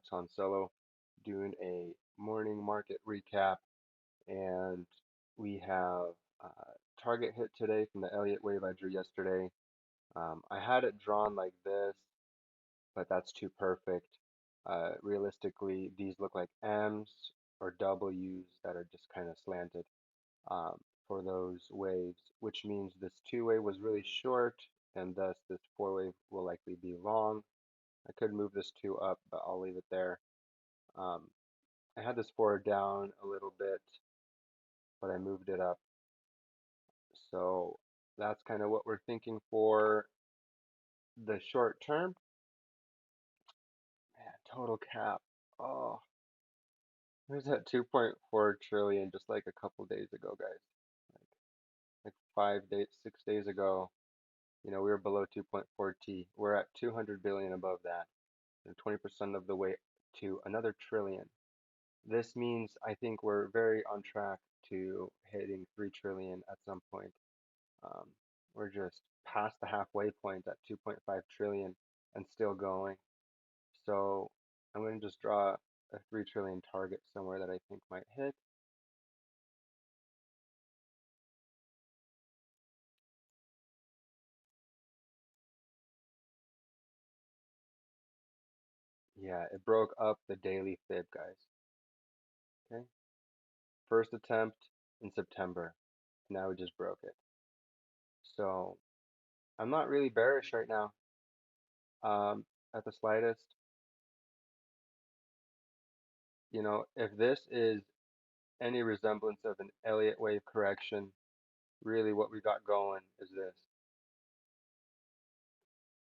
it's Han Solo doing a morning market recap, and we have target hit today from the Elliott wave I drew yesterday. I had it drawn like this, but that's too perfect. Realistically, these look like M's or W's that are just kind of slanted um, for those waves, which means this two wave was really short, and thus this four wave will likely be long. I could move this two up, but I'll leave it there. Um, I had this four down a little bit, but I moved it up. So that's kind of what we're thinking for the short term. Man, total cap. Oh, there's that 2.4 trillion just like a couple days ago, guys. Like 5 days, 6 days ago, we were below 2.4 T. We're at 200 billion above that, and 20% of the way to another trillion. This means I think we're very on track to hitting 3 trillion at some point. Um, we're just past the halfway point at 2.5 trillion and still going. So I'm going to just draw a 3 trillion target somewhere that I think might hit. Yeah, it broke up the daily fib, guys. Okay. First attempt in September. Now we just broke it. So I'm not really bearish right now, at the slightest. If this is any resemblance of an Elliott wave correction, really what we got going is this.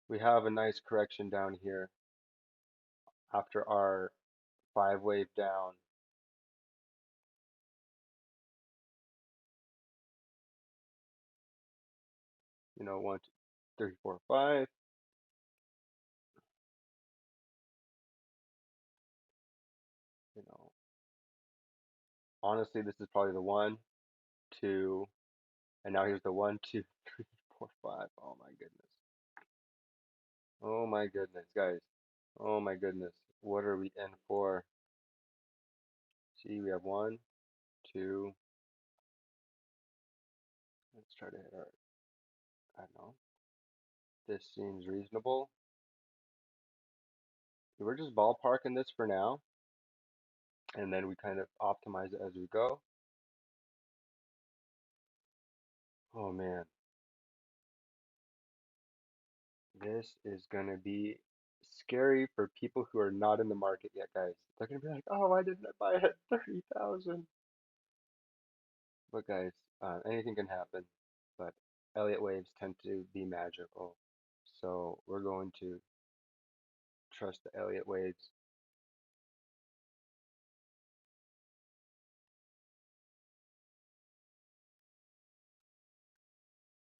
We have a nice correction down here after our five wave down. One, two, three, four, five. You know, honestly, this is probably the one, two, and now here's the one, two, three, four, five. Oh my goodness. Oh my goodness, guys. Oh my goodness. What are we in for? See, we have one, two. Let's try to hit our, I don't know. This seems reasonable. We're just ballparking this for now, and then we kind of optimize it as we go. Oh man, this is gonna be scary for people who are not in the market yet, guys. They're gonna be like, "Oh, why didn't I buy it at 30,000?" But guys, anything can happen. But Elliott waves tend to be magical, so we're going to trust the Elliott waves.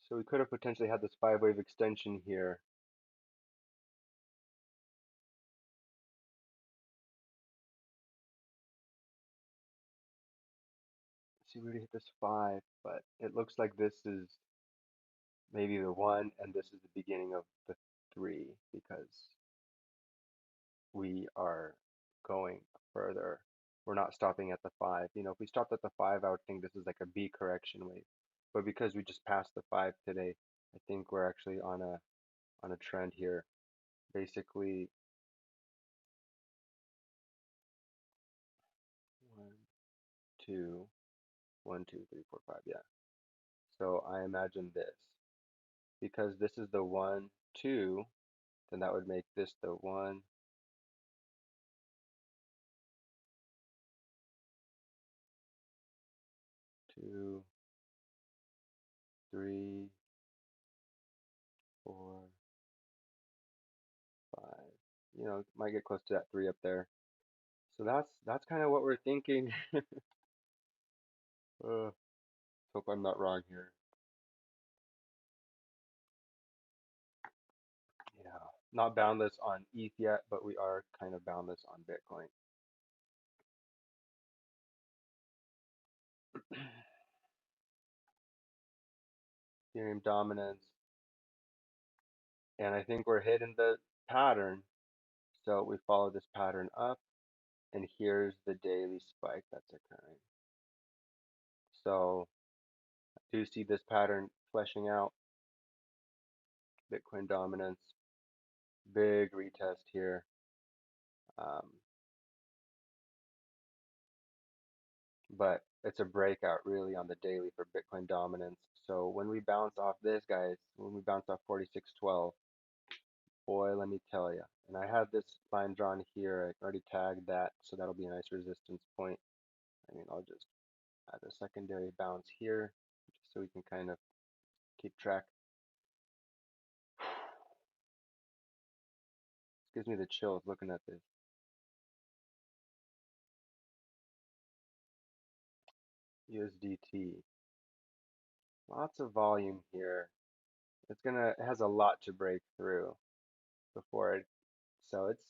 So we could have potentially had this five wave extension here. See, we already hit this five, but it looks like this is maybe the one, and this is the beginning of the three because we are going further. We're not stopping at the five. If we stopped at the five, I would think this is like a B correction wave. But because we just passed the five today, I think we're actually on a trend here. Basically, one, two, one, two, three, four, five. Yeah. So I imagine this because this is the one, two, then that would make this the one, two, three, four, five. Might get close to that three up there. So that's kind of what we're thinking. Hope I'm not wrong here. Yeah, not boundless on ETH yet, but we are kind of boundless on Bitcoin. Ethereum dominance, and I think we're hitting the pattern. So we follow this pattern up, and here's the daily spike that's occurring. So do you see this pattern fleshing out? Bitcoin dominance, big retest here. Um, but it's a breakout really on the daily for Bitcoin dominance. So when we bounce off this, guys, when we bounce off 4612, boy, let me tell you. And I have this line drawn here. I already tagged that, so that'll be a nice resistance point. I mean, I'll just add a secondary bounce here, just so we can kind of keep track. This gives me the chills looking at this. USDT. Lots of volume here. It has a lot to break through before it, so it's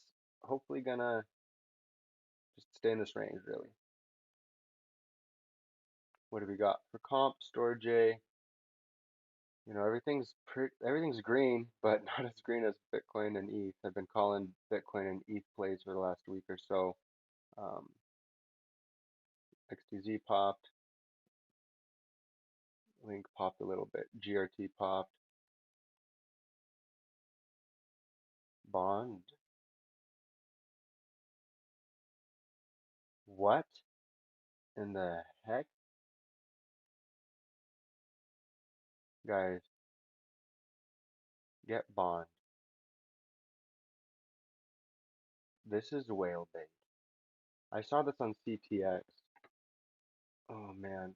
hopefully gonna just stay in this range really. What do we got for comp? Storage A. You know, everything's green, but not as green as Bitcoin and ETH. I've been calling Bitcoin and ETH plays for the last week or so. Um, XTZ popped, Link popped a little bit, GRT popped, Bond. What in the heck, guys? Get Bond. This is whale bait. I saw this on CTX. Oh man,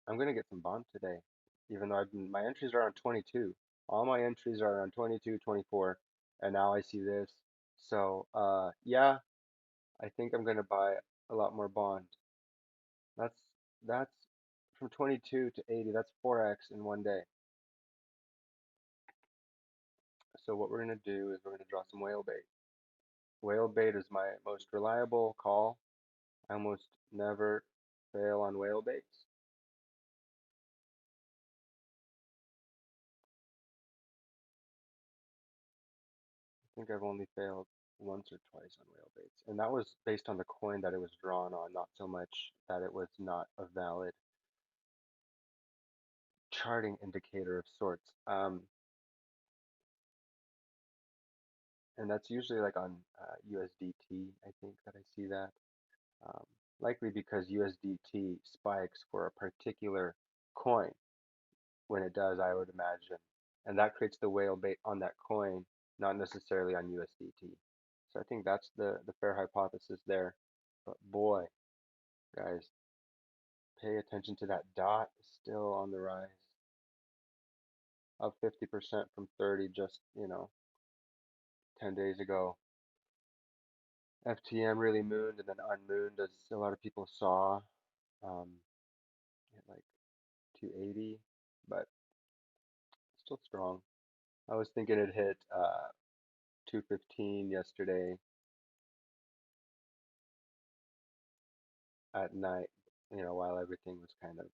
I'm gonna get some Bond today, even though my entries are on 22. All my entries are on 22, 24, and now I see this. So, yeah, I think I'm gonna buy a lot more Bond. That's that's from 22 to 80. That's 4x in one day. So what we're gonna do is we're gonna draw some whale bait. Whale bait is my most reliable call. I almost never fail on whale baits. I think I've only failed once or twice on whale baits, and that was based on the coin that it was drawn on, not so much that it was not a valid charting indicator of sorts. And that's usually like on USDT, I think that I see that. Um, Likely because USDT spikes for a particular coin when it does, I would imagine. And that creates the whale bait on that coin, not necessarily on USDT. So I think that's the fair hypothesis there. But boy, guys, pay attention to that dot, still on the rise, up 50% from 30 just, 10 days ago. FTM really mooned and then unmooned, as a lot of people saw, um, at like 280, but still strong. I was thinking it hit 215 yesterday at night, while everything was kind of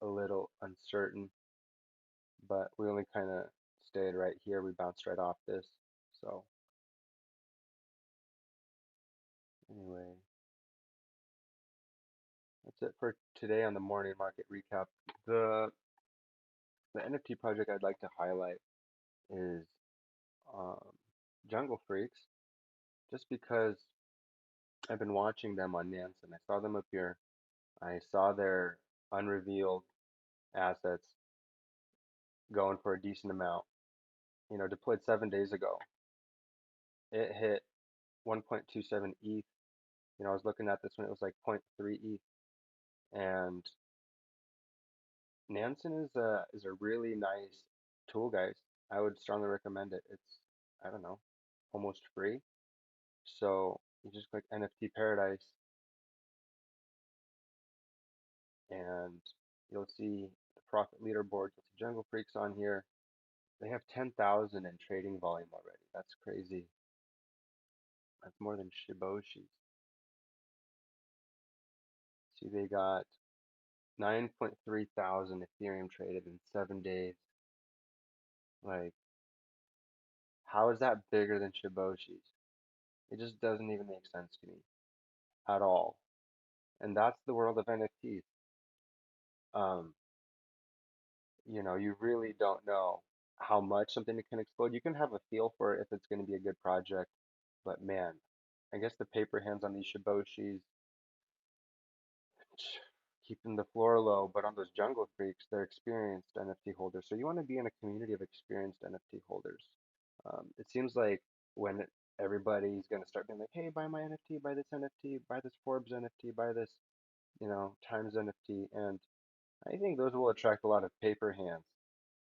a little uncertain, but we only kind of stayed right here. We bounced right off this. So anyway, that's it for today on the morning market recap. The the NFT project I'd like to highlight is um, JungleFreaks, just because I've been watching them on Nansen. I saw them appear. I saw their unrevealed assets going for a decent amount. Deployed 7 days ago. It hit 1.27 ETH. I was looking at this when it was like zero point 0.3 ETH, and Nansen is a really nice tool, guys. I would strongly recommend it. It's, I don't know, almost free. So you just click NFT Paradise, and you'll see the profit leaderboard with the JungleFreaks on here. They have 10,000 in trading volume already. That's crazy. That's more than Shiboshi's. See, they got 9.3 thousand Ethereum traded in 7 days. Like, How is that bigger than Shiboshi's? It just doesn't even make sense to me at all. And that's the world of NFTs. Um, you really don't know how much something can explode. You can have a feel for it if it's going to be a good project, but man, I guess the paper hands on these Shiboshis keeping the floor low, but on those jungle freaks, they're experienced NFT holders. So you want to be in a community of experienced NFT holders. It seems like when everybody's going to start being like, hey, buy my NFT, buy this NFT, buy this Forbes NFT, buy this, Times NFT, and I think those will attract a lot of paper hands.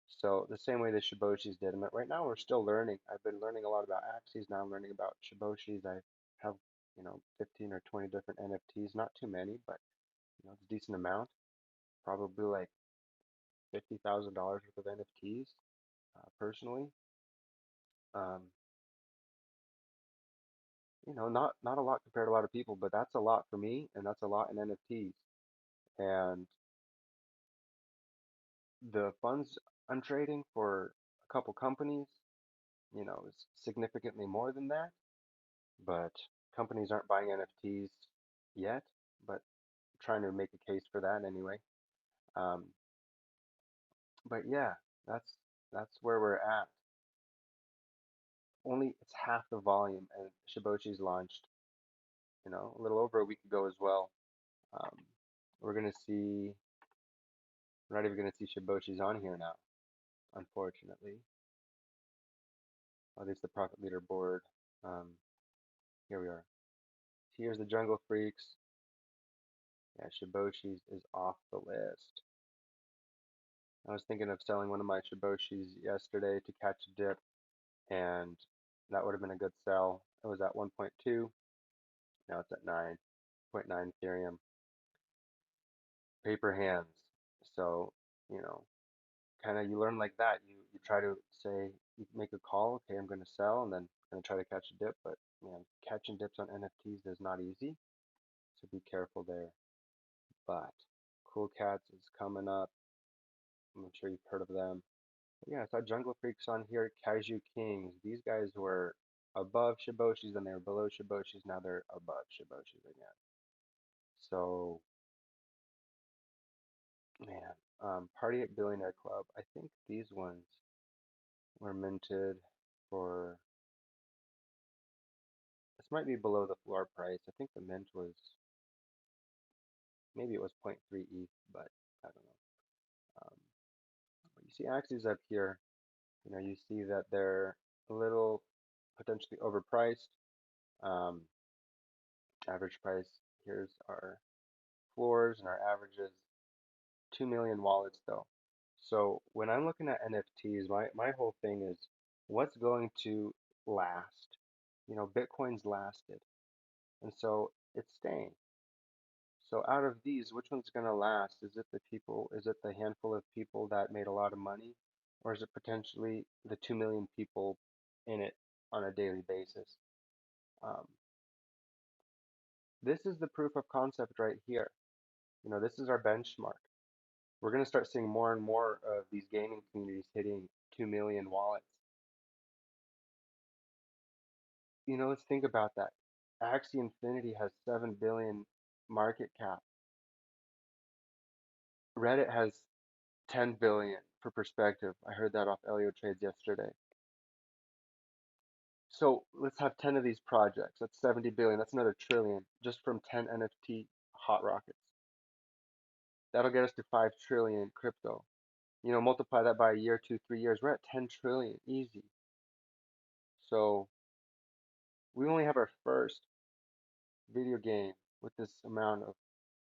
So the same way the Shiboshis did. And right now we're still learning. I've been learning a lot about Axes. Now I'm learning about Shiboshis. I have, 15 or 20 different NFTs. Not too many, but it's a decent amount. Probably like $50,000 worth of NFTs, personally. Um, not a lot compared to a lot of people, but that's a lot for me, and that's a lot in NFTs. And the funds I'm trading for a couple companies, is significantly more than that. But companies aren't buying NFTs yet, but trying to make a case for that anyway. Um, but yeah, that's where we're at. Only it's half the volume, and Shiboshi's launched, a little over a week ago as well. Um, we're gonna see, we're not even gonna see Shiboshi's on here now, unfortunately. At least the profit leaderboard. Um, here we are. Here's the Jungle Freaks. Yeah, Shiboshi's is off the list. I was thinking of selling one of my Shiboshis yesterday to catch a dip, and that would have been a good sell. It was at 1.2, now it's at 9.9 Ethereum. Paper hands. So, you know, kind of you learn like that. You try to say, you make a call, okay, I'm going to sell, and then I'm going to try to catch a dip. But, man, catching dips on NFTs is not easy, so be careful there. But Cool Cats is coming up. I'm sure you've heard of them. Yeah, I saw Jungle Freaks on here, KaijuKings. These guys were above Shiboshis and they were below Shiboshis. Now they're above Shiboshis again. So, man, Party at Billionaire Club. I think these ones were minted for, this might be below the floor price. I think the mint was, maybe it was zero point 0.3 ETH, but I don't know. But you see axes up here, you see that they're a little potentially overpriced. Um, Average price, here's our floors and our averages. 2 million wallets though. So when I'm looking at NFTs, my whole thing is what's going to last? Bitcoin's lasted, and so it's staying. So out of these, which one's going to last? Is it the people? Is it the handful of people that made a lot of money? Or is it potentially the 2 million people in it on a daily basis? Um, this is the proof of concept right here. This is our benchmark. We're going to start seeing more and more of these gaming communities hitting 2 million wallets. Let's think about that. Axie Infinity has 7 billion market cap. Reddit has 10 billion for perspective. I heard that off Elio Trades yesterday. So let's have 10 of these projects. That's 70 billion. That's another trillion just from 10 NFT hot rockets. That'll get us to 5 trillion crypto. Multiply that by a year, 2, 3 years. We're at 10 trillion easy. So we only have our first video game with this amount of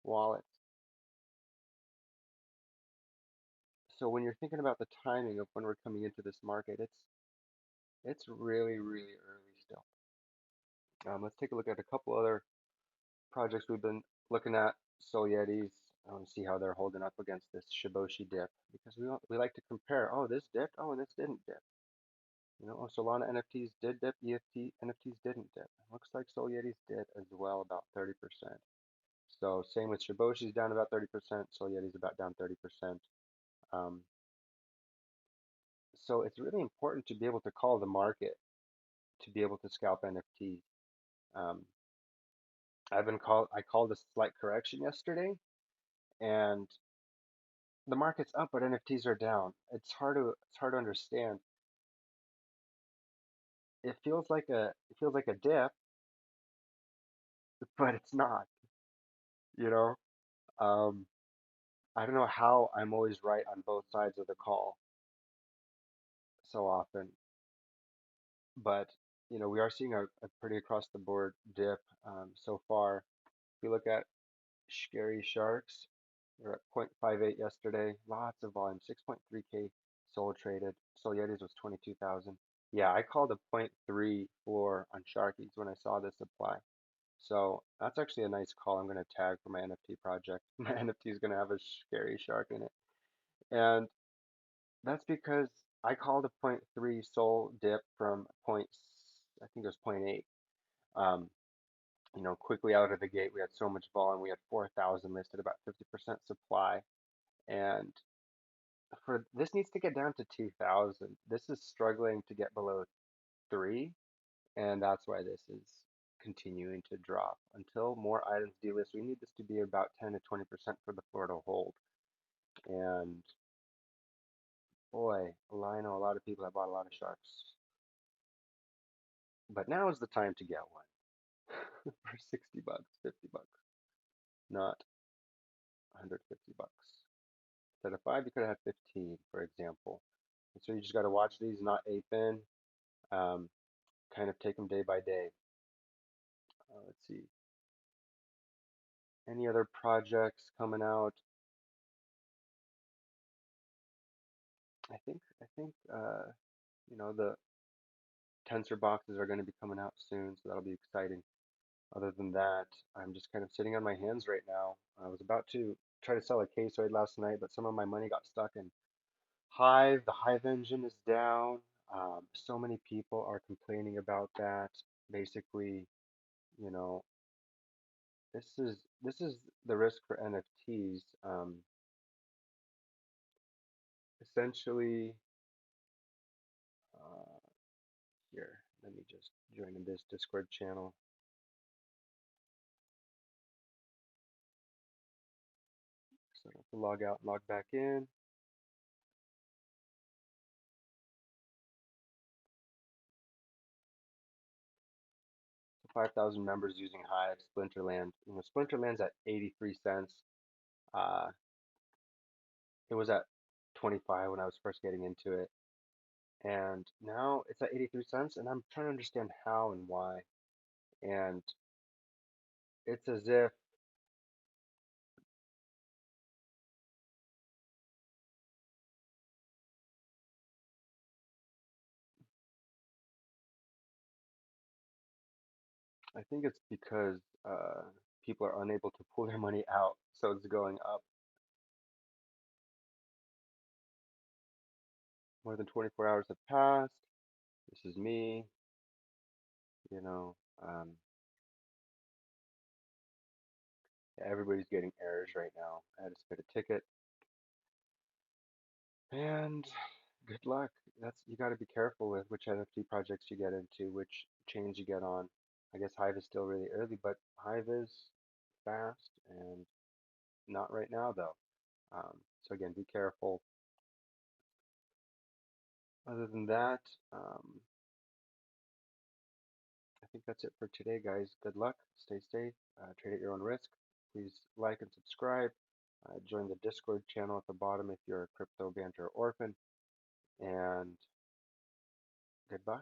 wallets. So when you're thinking about the timing of when we're coming into this market, it's really, really early still. Let's take a look at a couple other projects we've been looking at. Soul Yetis. I want to see how they're holding up against this Shiboshi dip because we like to compare. Oh, this dipped. Oh, and this didn't dip. Oh, Solana NFTs did dip. EFT NFTs didn't dip. Looks like Soul Yetis did as well, about 30%. So same with Shiboshi's down about 30%. Soul Yeti's about down 30%. Um, So it's really important to be able to call the market to be able to scalp NFTs. Um, I called a slight correction yesterday, and the market's up, but NFTs are down. It's hard to understand. It feels like a dip, but it's not, you know? Um, I don't know how I'm always right on both sides of the call so often, but we are seeing a pretty across the board dip so far. If you look at Scary Sharks, we're at 0.58 yesterday, lots of volume, 6.3K sold traded. Sol Yetis was 22,000. Yeah, I called a point 0.3 floor on Sharkies when I saw this apply. So that's actually a nice call I'm going to tag for my NFT project. My NFT is going to have a scary shark in it. And that's because I called a point 0.3 soul dip from I think it was point 0.8. Um, quickly out of the gate, we had so much volume. We had 4,000 listed, about 50% supply. And for this needs to get down to 2,000. This is struggling to get below 3, and that's why this is continuing to drop. Until more items delist, we need this to be about 10 to 20% for the floor to hold. And boy, I know a lot of people have bought a lot of sharks. But now is the time to get one for 60 bucks, 50 bucks, not 150 bucks. Instead of 5, you could have had 15, for example. And so you just got to watch these, not ape in, um, kind of take them day by day. Let's see. Any other projects coming out? I think the tensor boxes are going to be coming out soon, so that'll be exciting. Other than that, I'm just kind of sitting on my hands right now. I was about to try to sell a caseoid last night, but some of my money got stuck in Hive. The Hive engine is down. So many people are complaining about that. Basically, you know, this is the risk for NFTs. Essentially, uh, here, let me just join in this Discord channel. So I have to log out and log back in. So 5,000 members using Hive, Splinterland. Splinterland's at 83 cents. Uh, it was at 25 when I was first getting into it. And now it's at 83 cents, and I'm trying to understand how and why. And it's as if I think it's because people are unable to pull their money out, so it's going up. More than 24 hours have passed. This is me, you know. Um, Everybody's getting errors right now. I had to submit a ticket, and good luck. You got to be careful with which NFT projects you get into, which chains you get on. I guess Hive is still really early, but Hive is fast and not right now though. So again, be careful. Other than that, um, I think that's it for today, guys. Good luck. Stay safe. Trade at your own risk. Please like and subscribe. Join the Discord channel at the bottom if you're a crypto banter orphan. And goodbye.